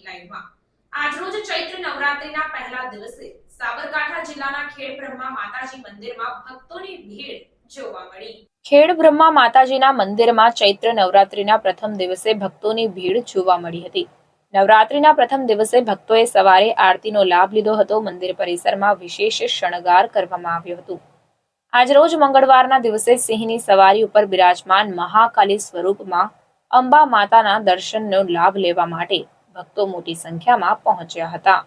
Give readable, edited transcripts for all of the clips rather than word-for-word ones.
લાઈવમાં આજરોજ ચૈત્ર નવરાત્રીના પહેલા દિવસે સાબરકાંઠા જિલ્લાના ખેડબ્રહ્મા માતાજી મંદિરમાં ભક્તોની ભીડ જોવા મળી। ખેડબ્રહ્મા માતાજીના મંદિરમાં ચૈત્ર નવરાત્રીના પ્રથમ દિવસે ભક્તોની ભીડ જોવા મળી હતી। નવરાત્રીના પ્રથમ દિવસે ભક્તોએ સવારે આરતીનો લાભ લીધો હતો। મંદિર પરિસરમાં વિશેષ શણગાર કરવામાં આવ્યો હતો। આજરોજ મંગળવારના દિવસે સિંહની સવારી ઉપર બિરાજમાન મહાકાલી સ્વરૂપમાં અંબા માતાના દર્શનનો લાભ લેવા માટે ભક્તો મોટી સંખ્યામાં પહોંચ્યા હતા।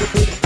Thank you.